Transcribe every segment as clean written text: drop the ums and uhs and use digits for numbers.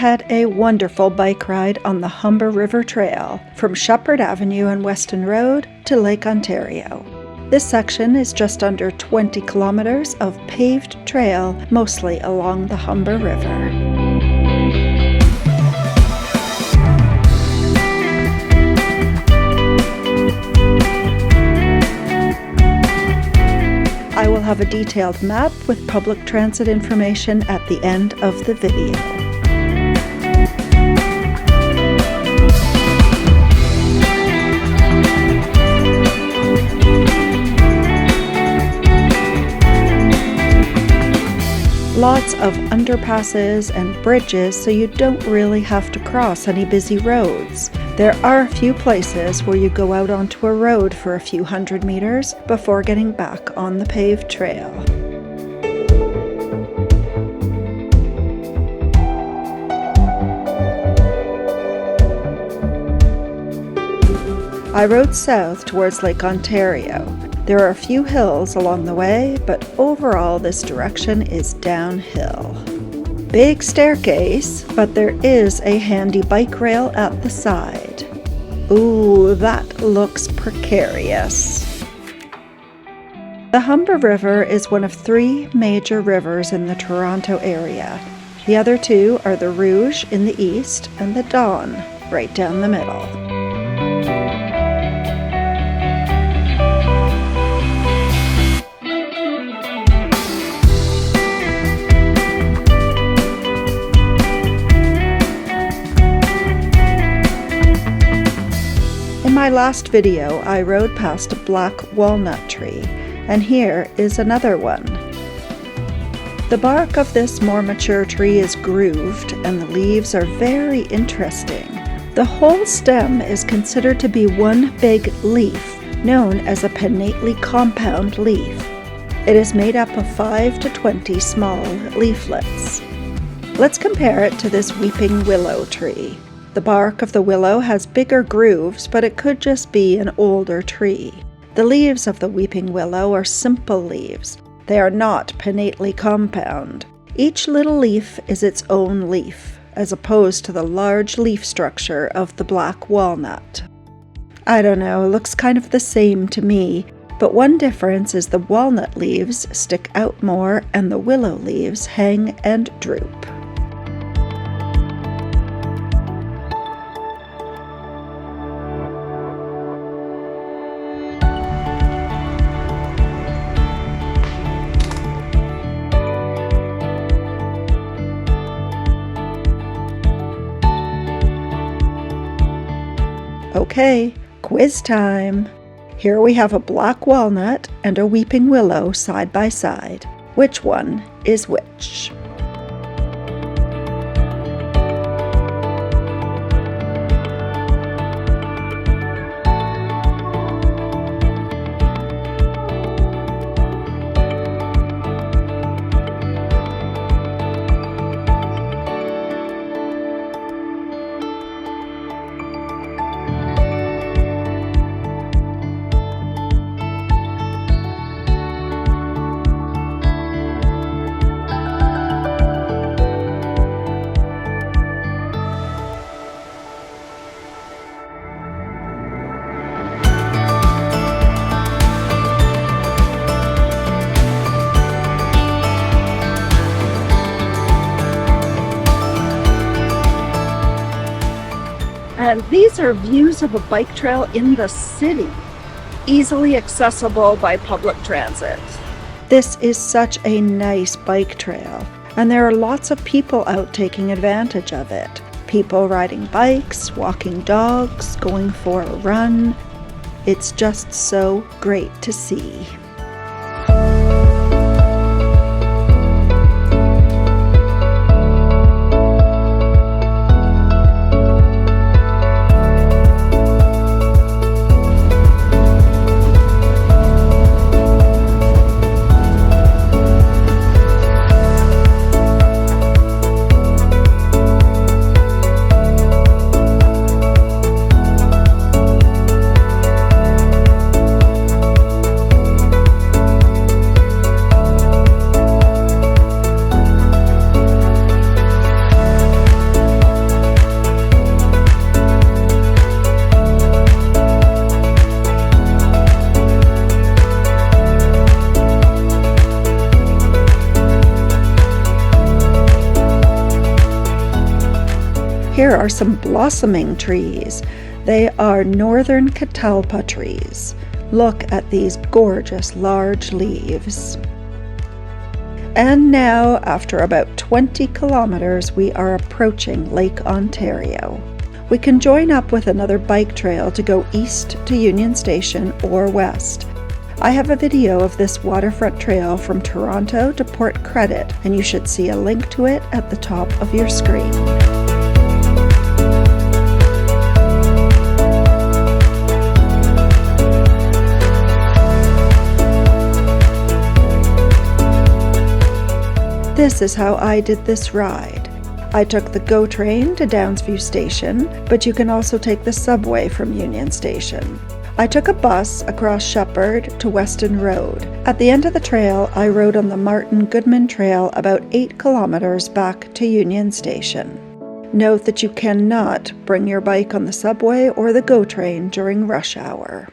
had a wonderful bike ride on the Humber River Trail from Shepherd Avenue and Weston Road to Lake Ontario. This section is just under 20 kilometers of paved trail, mostly along the Humber River. I will have a detailed map with public transit information at the end of the video. Lots of underpasses and bridges, so you don't really have to cross any busy roads. There are a few places where you go out onto a road for a few hundred meters before getting back on the paved trail. I rode south towards Lake Ontario. There are a few hills along the way, but overall this direction is downhill. Big staircase, but there is a handy bike rail at the side. Ooh, that looks precarious. The Humber River is one of 3 major rivers in the Toronto area. The other 2 are the Rouge in the east and the Don right down the middle. In my last video, I rode past a black walnut tree, and here is another one. The bark of this more mature tree is grooved, and the leaves are very interesting. The whole stem is considered to be one big leaf, known as a pinnately compound leaf. It is made up of 5 to 20 small leaflets. Let's compare it to this weeping willow tree. The bark of the willow has bigger grooves, but it could just be an older tree. The leaves of the weeping willow are simple leaves. They are not pinnately compound. Each little leaf is its own leaf, as opposed to the large leaf structure of the black walnut. I don't know, it looks kind of the same to me, but one difference is the walnut leaves stick out more and the willow leaves hang and droop. Okay, quiz time. Here we have a black walnut and a weeping willow side by side. Which one is which? And these are views of a bike trail in the city, easily accessible by public transit. This is such a nice bike trail, and there are lots of people out taking advantage of it. People riding bikes, walking dogs, going for a run. It's just so great to see. Here are some blossoming trees. They are northern catalpa trees. Look at these gorgeous large leaves. And now, after about 20 kilometers, we are approaching Lake Ontario. We can join up with another bike trail to go east to Union Station or west. I have a video of this waterfront trail from Toronto to Port Credit, and you should see a link to it at the top of your screen. This is how I did this ride. I took the GO train to Downsview Station, but you can also take the subway from Union Station. I took a bus across Sheppard to Weston Road. At the end of the trail, I rode on the Martin Goodman Trail about 8 kilometers back to Union Station. Note that you cannot bring your bike on the subway or the GO train during rush hour.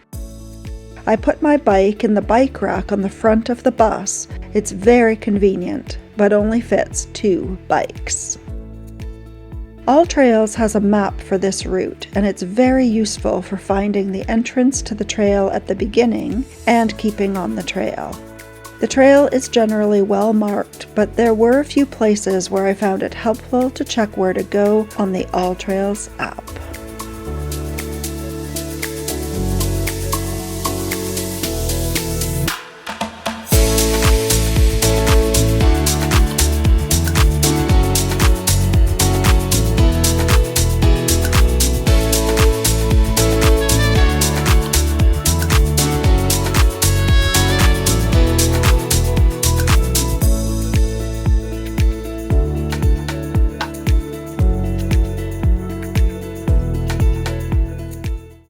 I put my bike in the bike rack on the front of the bus. It's very convenient, but only fits 2 bikes. AllTrails has a map for this route, and it's very useful for finding the entrance to the trail at the beginning and keeping on the trail. The trail is generally well marked, but there were a few places where I found it helpful to check where to go on the AllTrails app.